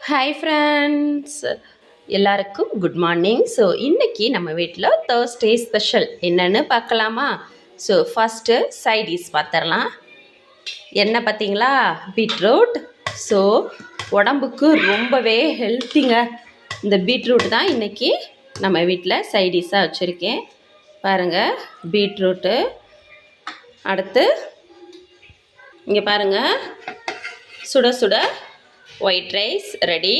Hi friends, எல்லாருக்கும் good morning. So இன்றைக்கி நம்ம வீட்டில் தேர்ஸ்டே ஸ்பெஷல் என்னன்னு பார்க்கலாமா? ஸோ ஃபஸ்ட்டு சைடிஸ் பார்த்துடலாம். என்ன பார்த்தீங்களா? பீட்ரூட். ஸோ உடம்புக்கு ரொம்பவே ஹெல்த்திங்க. இந்த பீட்ரூட் தான் இன்றைக்கி நம்ம வீட்டில் சைடிஸாக வச்சுருக்கேன். பாருங்கள், பீட்ரூட்டு. அடுத்து இங்கே பாருங்கள், சுட சுட ஒயிட் ரைஸ் ரெடி,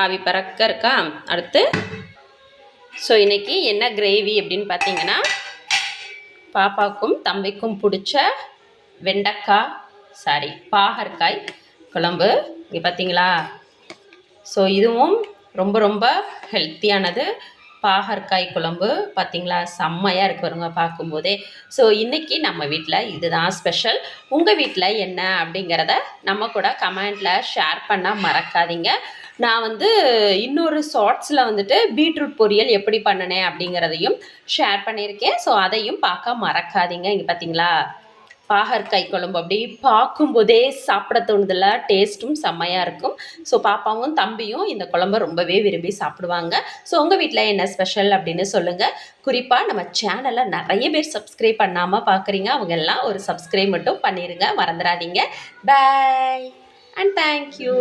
ஆவி பறக்க இருக்கா. அடுத்து ஸோ இன்றைக்கி என்ன கிரேவி அப்படின்னு பார்த்தீங்கன்னா, பாப்பாவுக்கும் தம்பிக்கும் பிடிச்ச பாகற்காய் குழம்பு. இங்கே பார்த்தீங்களா? ஸோ இதுவும் ரொம்ப ரொம்ப ஹெல்த்தியானது. பாகற்காய் குழம்பு பார்த்தீங்களா, செம்மையாக இருக்கு பாருங்க பார்க்கும்போதே. ஸோ இன்றைக்கி நம்ம வீட்டில் இதுதான் ஸ்பெஷல். உங்கள் வீட்டில் என்ன அப்படிங்கிறத நம்ம கூட கமெண்டில் ஷேர் பண்ண மறக்காதீங்க. நான் இன்னொரு ஷார்ட்ஸில் பீட்ரூட் பொரியல் எப்படி பண்ணினேன் அப்படிங்கிறதையும் ஷேர் பண்ணியிருக்கேன். ஸோ அதையும் பார்க்க மறக்காதீங்க. இங்கே பார்த்தீங்களா, பாகற்காய் குழம்பு அப்படி பார்க்கும்போதே சாப்பிட தோணுதில்ல, டேஸ்ட்டும் செம்மையாக இருக்கும். ஸோ பாப்பாவும் தம்பியும் இந்த குழம்பை ரொம்பவே விரும்பி சாப்பிடுவாங்க. ஸோ உங்கள் வீட்டில் என்ன ஸ்பெஷல் அப்படின்னு சொல்லுங்கள். குறிப்பாக நம்ம சேனலை நிறைய பேர் சப்ஸ்கிரைப் பண்ணாமல் பார்க்குறீங்க. அவங்க எல்லாம் ஒரு சப்ஸ்கிரைப் மட்டும் பண்ணிடுங்க, மறந்துடாதீங்க. பாய் அண்ட் தேங்க்யூ.